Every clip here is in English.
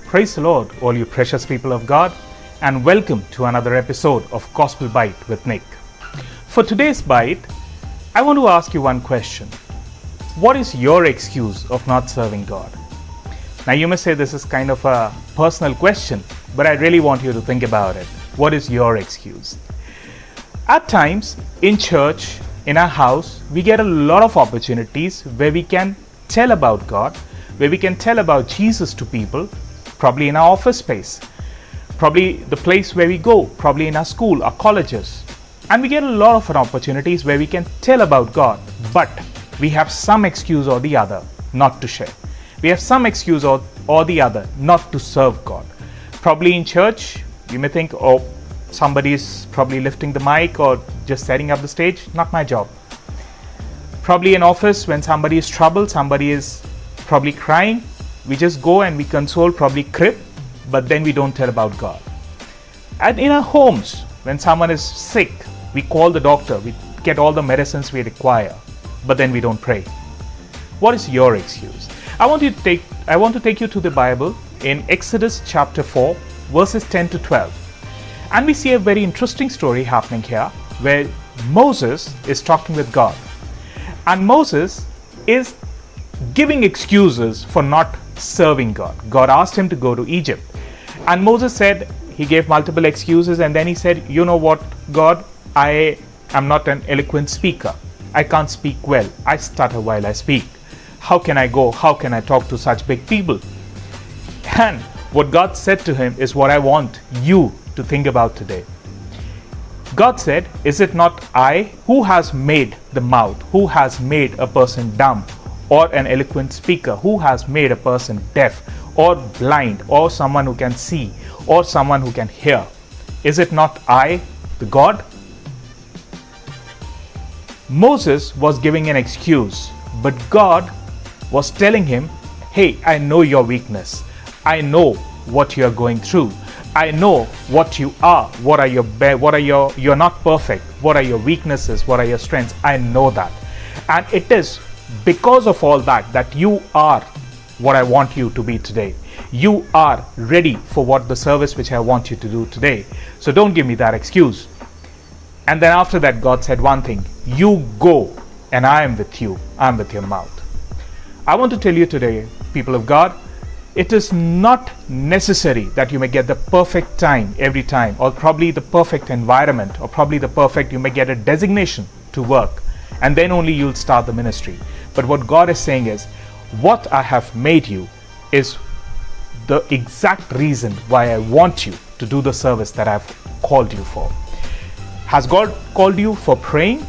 Praise the Lord, all you precious people of God, and welcome to another episode of Gospel Byte with Nick. For today's Byte, I want to ask you one question. What is your excuse of not serving God? Now you may say this is kind of a personal question, but I really want you to think about it. What is your excuse? At times, in church, in our house, we get a lot of opportunities where we can tell about God, where we can tell about Jesus to people, probably in our office space, probably the place where we go, probably in our school, our colleges. And we get a lot of opportunities where we can tell about God, but we have some excuse or the other not to share. We have some excuse or the other not to serve God. Probably in church, you may think, oh, somebody is probably lifting the mic or just setting up the stage, not my job. Probably in office, when somebody is troubled, somebody is probably crying, we just go and we console, probably crib, but then we don't tell about God. And in our homes, when someone is sick, we call the doctor, we get all the medicines we require, but then we don't pray. What is your excuse? I want to take you to the Bible in Exodus chapter 4, verses 10 to 12. And we see a very interesting story happening here where Moses is talking with God. And Moses is giving excuses for not serving God. God asked him to go to Egypt. And Moses said, he gave multiple excuses, and then he said, you know what, God, I am not an eloquent speaker. I can't speak well. I stutter while I speak. How can I go? How can I talk to such big people? And what God said to him is what I want you to think about today. God said, is it not I who has made the mouth, who has made a person dumb, or an eloquent speaker, who has made a person deaf, or blind, or someone who can see, or someone who can hear? Is it not I, the God? Moses was giving an excuse, but God was telling him, hey, I know your weakness. I know what you are going through. I know what you are. You're not perfect. What are your weaknesses? What are your strengths? I know that. And it is because of all that you are what I want you to be today. You are ready for what the service which I want you to do today. So don't give me that excuse. And then after that, God said one thing, you go and I am with you. I am with your mouth. I want to tell you today, people of God, it is not necessary that you may get the perfect time every time, or probably the perfect environment, or probably you may get a designation to work, and then only you'll start the ministry. But what God is saying is, what I have made you is the exact reason why I want you to do the service that I've called you for. Has God called you for praying?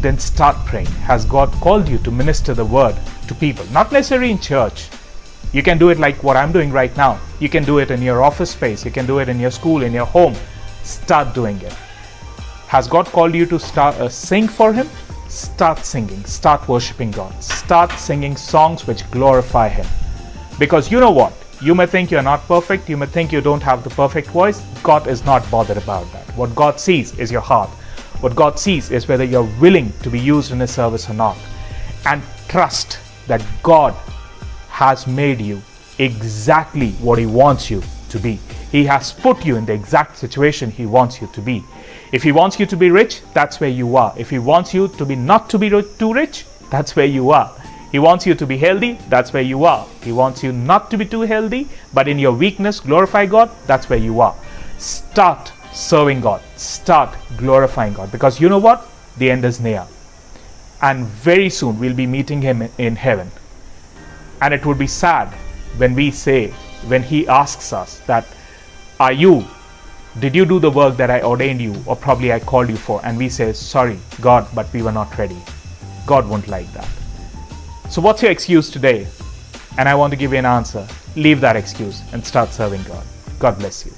Then start praying. Has God called you to minister the word to people? Not necessarily in church. You can do it like what I'm doing right now. You can do it in your office space. You can do it in your school, in your home. Start doing it. Has God called you to sing for Him? Start singing. Start worshiping God. Start singing songs which glorify Him. Because you know what? You may think you're not perfect. You may think you don't have the perfect voice. God is not bothered about that. What God sees is your heart. What God sees is whether you're willing to be used in His service or not. And trust that God has made you exactly what He wants you to be. He has put you in the exact situation He wants you to be. If He wants you to be rich, that's where you are. If He wants you to be not to be too rich, that's where you are. He wants you to be healthy, that's where you are. He wants you not to be too healthy, but in your weakness, glorify God, that's where you are. Start serving God. Start glorifying God. Because you know what? The end is near. And very soon we'll be meeting Him in heaven. And it would be sad when He asks us that, did you do the work that I ordained you, or probably I called you for? And we say, sorry, God, but we were not ready. God won't like that. So what's your excuse today? And I want to give you an answer. Leave that excuse and start serving God. God bless you.